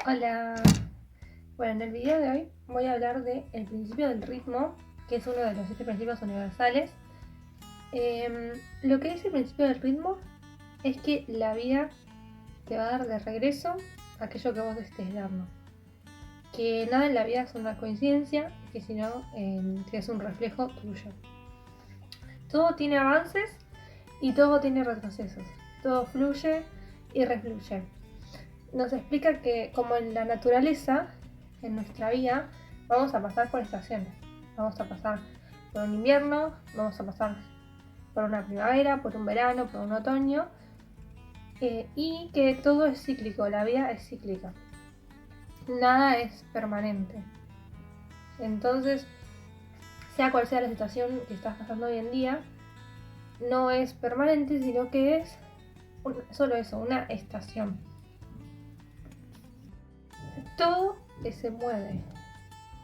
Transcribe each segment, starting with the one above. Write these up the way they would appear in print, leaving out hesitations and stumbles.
Hola. Bueno, en el video de hoy voy a hablar del principio del ritmo, que es uno de los 7 principios universales. Lo que dice el principio del ritmo es que la vida te va a dar de regreso aquello que vos estés dando. Que nada en la vida es una coincidencia, que sino que es un reflejo tuyo. Todo tiene avances y todo tiene retrocesos. Todo fluye y refluye. Nos explica que como en la naturaleza, en nuestra vida, vamos a pasar por estaciones. Vamos a pasar por un invierno, vamos a pasar por una primavera, por un verano, por un otoño, y que todo es cíclico, la vida es cíclica. Nada es permanente. Entonces, sea cual sea la situación que estás pasando hoy en día, no es permanente, sino que es solo eso, una estación. Todo se mueve.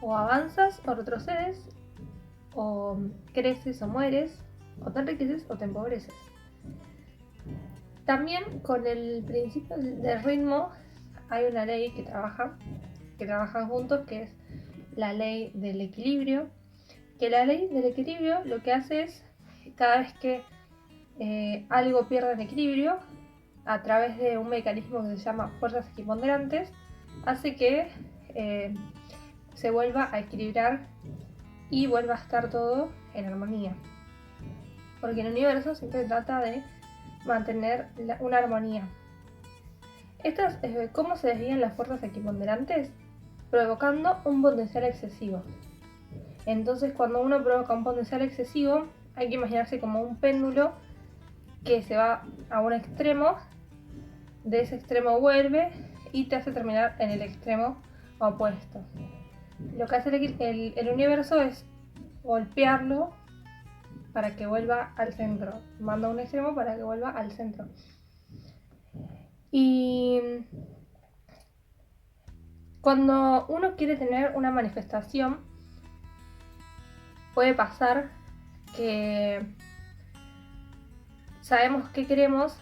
O avanzas o retrocedes, o creces o mueres, o te enriqueces o te empobreces. También con el principio del ritmo hay una ley que trabajan juntos, que es la ley del equilibrio. Que la ley del equilibrio lo que hace es, cada vez que algo pierde el equilibrio, a través de un mecanismo que se llama fuerzas equiponderantes, hace que se vuelva a equilibrar y vuelva a estar todo en armonía. Porque el universo siempre trata de mantener una armonía. ¿Cómo se desvían las fuerzas equiponderantes? Provocando un potencial excesivo. Entonces, cuando uno provoca un potencial excesivo, hay que imaginarse como un péndulo que se va a un extremo, de ese extremo vuelve y te hace terminar en el extremo opuesto. Lo que hace el universo es golpearlo para que vuelva al centro. Manda un extremo para que vuelva al centro. Y cuando uno quiere tener una manifestación, puede pasar que sabemos qué queremos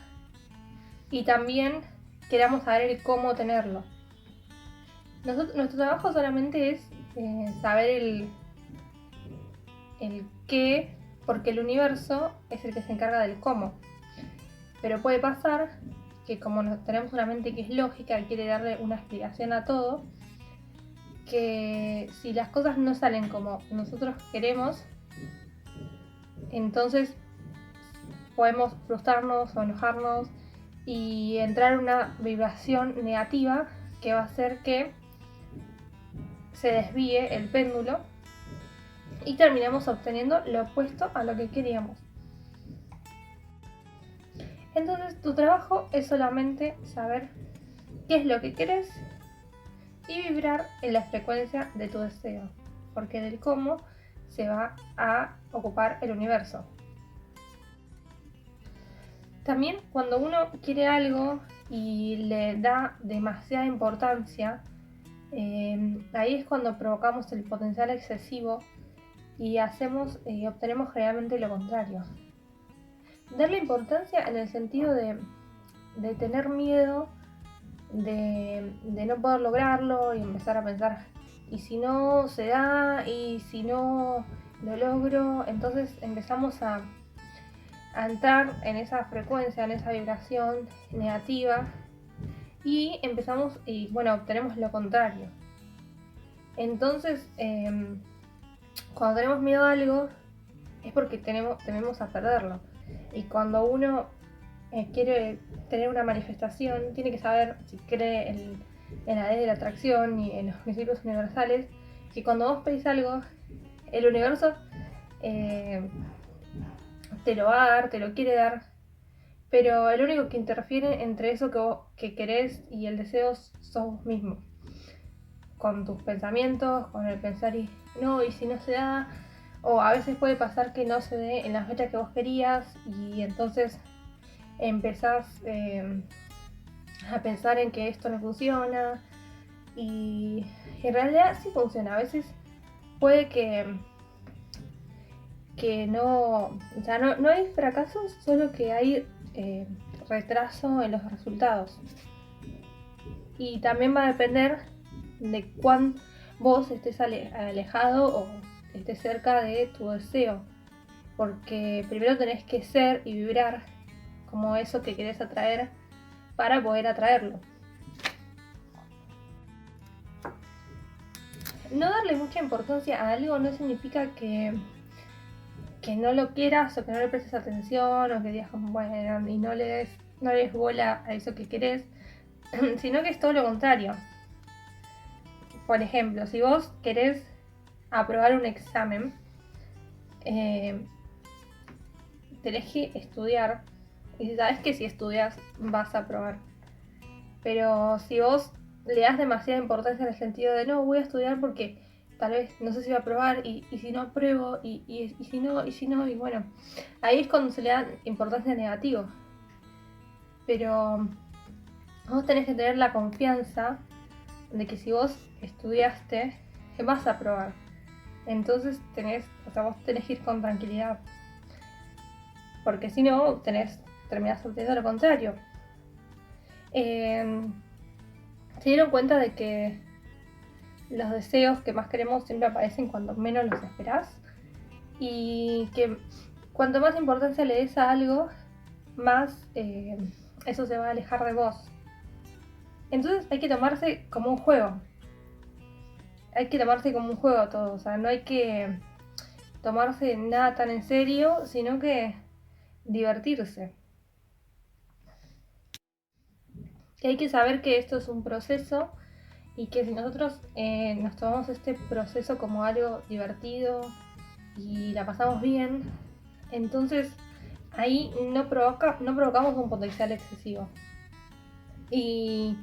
y también queramos saber el cómo tenerlo. Nuestro trabajo solamente es saber el qué, porque el universo es el que se encarga del cómo. Pero puede pasar que como tenemos una mente que es lógica y quiere darle una explicación a todo, que si las cosas no salen como nosotros queremos, entonces podemos frustrarnos o enojarnos y entrar en una vibración negativa que va a hacer que se desvíe el péndulo y terminamos obteniendo lo opuesto a lo que queríamos. Entonces tu trabajo es solamente saber qué es lo que querés y vibrar en la frecuencia de tu deseo, porque del cómo se va a ocupar el universo. También cuando uno quiere algo y le da demasiada importancia, ahí es cuando provocamos el potencial excesivo y obtenemos generalmente lo contrario. Darle importancia en el sentido de tener miedo de no poder lograrlo y empezar a pensar, y si no se da, y si no lo logro, entonces empezamos a entrar en esa frecuencia, en esa vibración negativa y obtenemos lo contrario. Entonces, cuando tenemos miedo a algo es porque tememos a perderlo. Y cuando uno quiere tener una manifestación, tiene que saber, si cree en la ley de la atracción y en los principios universales, que cuando vos pedís algo, el universo te lo va a dar, te lo quiere dar, pero el único que interfiere entre eso que querés y el deseo sos vos mismo. Con tus pensamientos, con el pensar y si no se da, o a veces puede pasar que no se dé en las fechas que vos querías y entonces empezás a pensar en que esto no funciona y en realidad sí funciona. A veces puede que no, o sea, no hay fracasos, solo que hay retraso en los resultados. Y también va a depender de cuán vos estés alejado o estés cerca de tu deseo. Porque primero tenés que ser y vibrar como eso que querés atraer para poder atraerlo. No darle mucha importancia a algo no significa que no lo quieras o que no le prestes atención o que digas, bueno, y no le des bola a eso que querés, sino que es todo lo contrario. Por ejemplo, si vos querés aprobar un examen, tenés que estudiar y sabes que si estudias vas a aprobar. Pero si vos le das demasiada importancia en el sentido de no, voy a estudiar porque tal vez no sé si voy a aprobar y si no apruebo y si no, y bueno, ahí es cuando se le da importancia negativa. Pero vos tenés que tener la confianza de que si vos estudiaste, vas a aprobar. Entonces vos tenés que ir con tranquilidad. Porque si no, terminás obteniendo lo contrario. Se dieron cuenta de que los deseos que más queremos siempre aparecen cuando menos los esperás. Y que cuanto más importancia le des a algo, más eso se va a alejar de vos. Entonces hay que tomarse como un juego. Hay que tomarse como un juego todo. O sea, no hay que tomarse nada tan en serio, sino que divertirse. Que hay que saber que esto es un proceso y que si nosotros nos tomamos este proceso como algo divertido y la pasamos bien, entonces ahí no provocamos un potencial excesivo. Y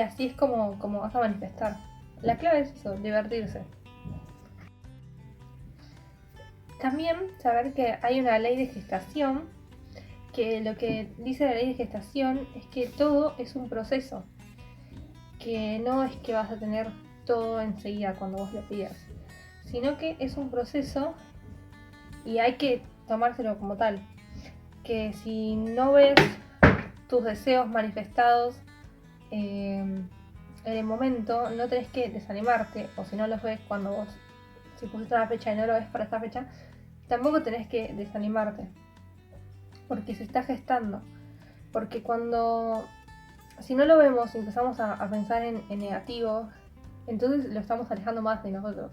así es como vas a manifestar. La clave es eso, divertirse. También saber que hay una ley de gestación, que lo que dice la ley de gestación es que todo es un proceso, que no es que vas a tener todo enseguida cuando vos lo pidas, sino que es un proceso y hay que tomárselo como tal. Que si no ves tus deseos manifestados en el momento, no tenés que desanimarte, o si no los ves cuando vos, si pusiste una fecha y no lo ves para esa fecha, tampoco tenés que desanimarte, porque se está gestando. Porque si no lo vemos y empezamos a pensar en negativo, entonces lo estamos alejando más de nosotros.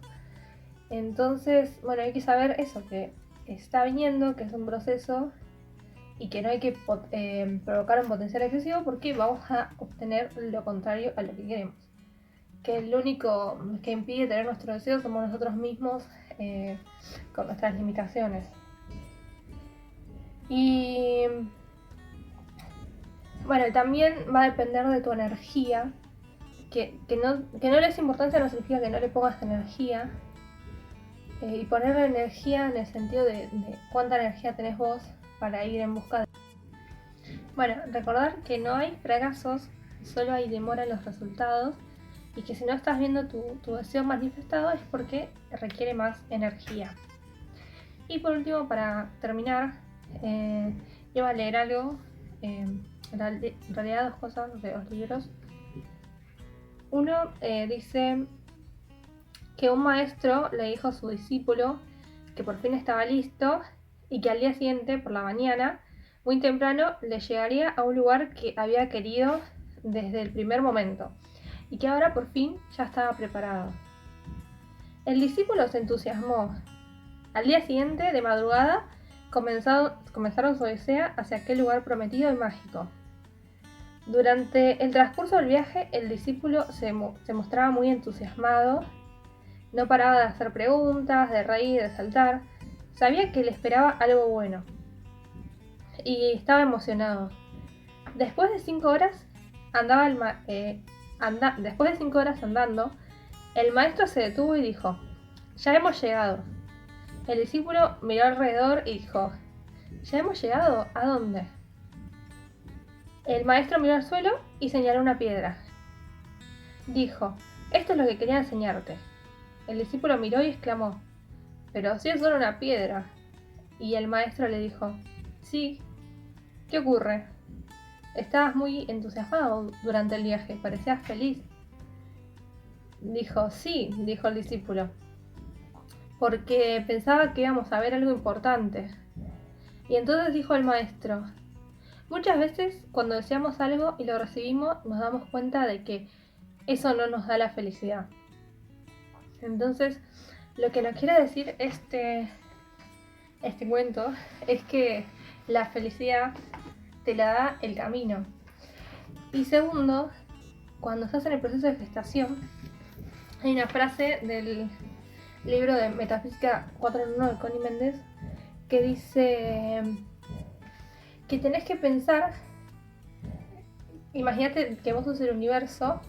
Entonces, bueno, hay que saber eso, que está viniendo, que es un proceso y que no hay que provocar un potencial excesivo porque vamos a obtener lo contrario a lo que queremos. Que lo único que impide tener nuestro deseo somos nosotros mismos con nuestras limitaciones. Y bueno, también va a depender de tu energía. Que no le des importancia no significa que no le pongas energía. Y ponerle energía en el sentido de cuánta energía tenés vos para ir en busca de... Bueno, recordar que no hay fracasos, solo hay demora en los resultados. Y que si no estás viendo tu deseo manifestado es porque requiere más energía. Y por último, para terminar, yo voy a leer algo, en realidad 2 cosas de 2 libros. Uno dice que un maestro le dijo a su discípulo que por fin estaba listo y que al día siguiente, por la mañana, muy temprano, le llegaría a un lugar que había querido desde el primer momento y que ahora por fin ya estaba preparado. El discípulo se entusiasmó. Al día siguiente, de madrugada, comenzaron su odisea hacia aquel lugar prometido y mágico. Durante el transcurso del viaje, el discípulo se mostraba muy entusiasmado. No paraba de hacer preguntas, de reír, de saltar. Sabía que le esperaba algo bueno. Y estaba emocionado. Después de 5 horas andando, el maestro se detuvo y dijo: «Ya hemos llegado». El discípulo miró alrededor y dijo: «¿Ya hemos llegado? ¿A dónde?». El maestro miró al suelo y señaló una piedra. Dijo: «Esto es lo que quería enseñarte». El discípulo miró y exclamó: «Pero si es solo una piedra». Y el maestro le dijo: «Sí, ¿qué ocurre?». estabas muy entusiasmado durante el viaje, parecías feliz. Dijo, sí, dijo el discípulo, porque pensaba que íbamos a ver algo importante. Y entonces dijo el maestro, muchas veces cuando deseamos algo y lo recibimos nos damos cuenta de que eso no nos da la felicidad. Entonces, lo que nos quiere decir este cuento es que la felicidad te la da el camino. Y segundo, cuando estás en el proceso de gestación, hay una frase del libro de Metafísica 4 en 1 de Connie Méndez que dice que tenés que pensar, imagínate que vos sos el universo,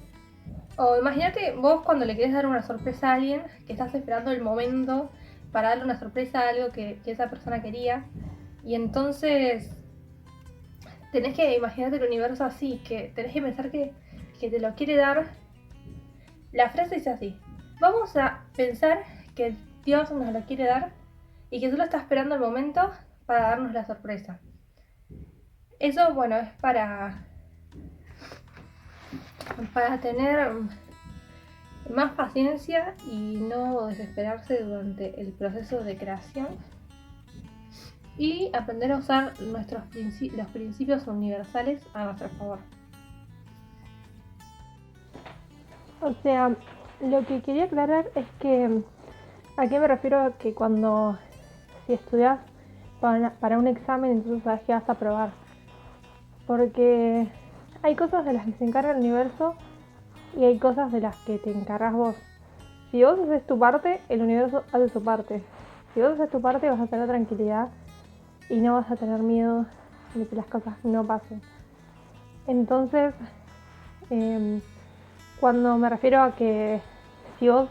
o imagínate vos cuando le querés dar una sorpresa a alguien, que estás esperando el momento para darle una sorpresa a algo que esa persona quería, y entonces tenés que imaginarte el universo así, que tenés que pensar que te lo quiere dar. La frase dice así: vamos a pensar que Dios nos lo quiere dar y que solo está esperando el momento para darnos la sorpresa. Eso, bueno, es para tener más paciencia y no desesperarse durante el proceso de creación y aprender a usar los principios universales a nuestro favor. O sea, lo que quería aclarar es que ¿a qué me refiero? Que si estudias para un examen, entonces sabes que vas a aprobar. Porque hay cosas de las que se encarga el universo y hay cosas de las que te encargas vos. Si vos haces tu parte, el universo hace su parte. Si vos haces tu parte, vas a tener tranquilidad y no vas a tener miedo de que las cosas no pasen. Entonces, cuando me refiero a que si vos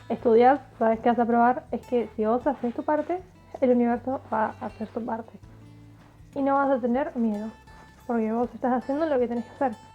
estudias, sabes que vas a aprobar, es que si vos haces tu parte, el universo va a hacer su parte. Y no vas a tener miedo, porque vos estás haciendo lo que tenés que hacer.